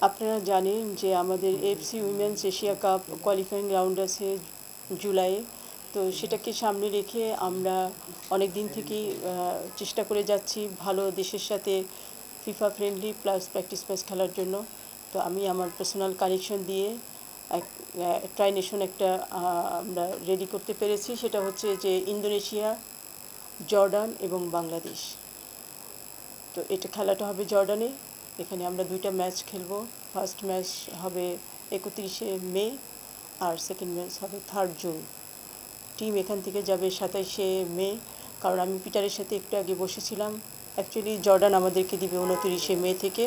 আপনারা জানেন যে আমাদের FC women's Asia cup qualifying round আছে জুলাইয়ে। তো সেটাকে সামনে রেখে আমরা অনেক দিন থেকেই চেষ্টা করে যাচ্ছি ভালো দেশের সাথে FIFA friendly plus practice match খেলার জন্য। তো আমি আমার পার্সোনাল কানেকশন দিয়ে এক ট্রাই নেশন একটা আমরা রেডি করতে পেরেছি। সেটা হচ্ছে যে ইন্দোনেশিয়া, জর্ডান এবং বাংলাদেশ। তো এটা খেলাটা হবে জর্ডানে। এখানে আমরা 2টা ম্যাচ খেলবো। ফার্স্ট ম্যাচ হবে 31শে মে আর সেকেন্ড ম্যাচ হবে 3rd জুন। টিম এখান থেকে যাবে 27শে মে, কারণ আমি পিটারের সাথে একটু আগে বসেছিলাম। অ্যাকচুয়ালি জর্ডান আমাদেরকে দিবে 29শে মে থেকে।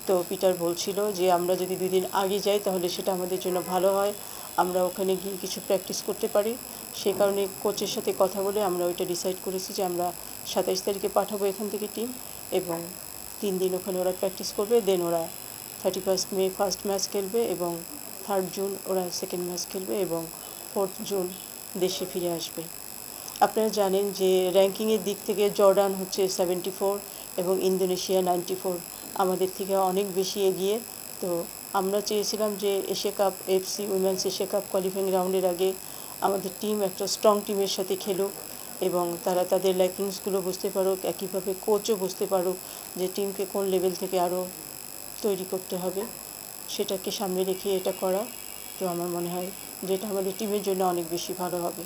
তো পিটার বলছিল যে আমরা যদি 2 দিন আগে যাই তাহলে সেটা আমাদের জন্য ভালো হয়, আমরা ওখানে গিয়ে কিছু প্র্যাকটিস করতে পারি। সেই কারণে কোচের সাথে কথা বলে আমরা ওইটা ডিসাইড করেছি যে আমরা 27 তারিখে পাঠাবো এখান থেকে টিম, এবং 3 দিন ওখানে ওরা প্র্যাকটিস করবে। দেন ওরা 31 মে ফার্স্ট ম্যাচ খেলবে এবং 3rd জুন ওরা সেকেন্ড ম্যাচ খেলবে এবং 4th জুন দেশে ফিরে আসবে। আপনারা জানেন যে র্যাঙ্কিংয়ের দিক থেকে জর্ডান হচ্ছে 74 এবং ইন্দোনেশিয়া 94, আমাদের থেকে অনেক বেশি এগিয়ে। তো আমরা চেয়েছিলাম যে Asia cup FC women's Asia cup qualifying রাউন্ডের আগে আমাদের টিম একটা স্ট্রং টিমের সাথে খেলুক এবং তারা তাদের ল্যাকিংসগুলো বুঝতে পারুক, একইভাবে কোচও বুঝতে পারুক যে টিমকে কোন লেভেল থেকে আরও তৈরি করতে হবে। সেটাকে সামনে রেখে এটা করা, তো আমার মনে হয় যেটা আমাদের টিমের জন্য অনেক বেশি ভালো হবে।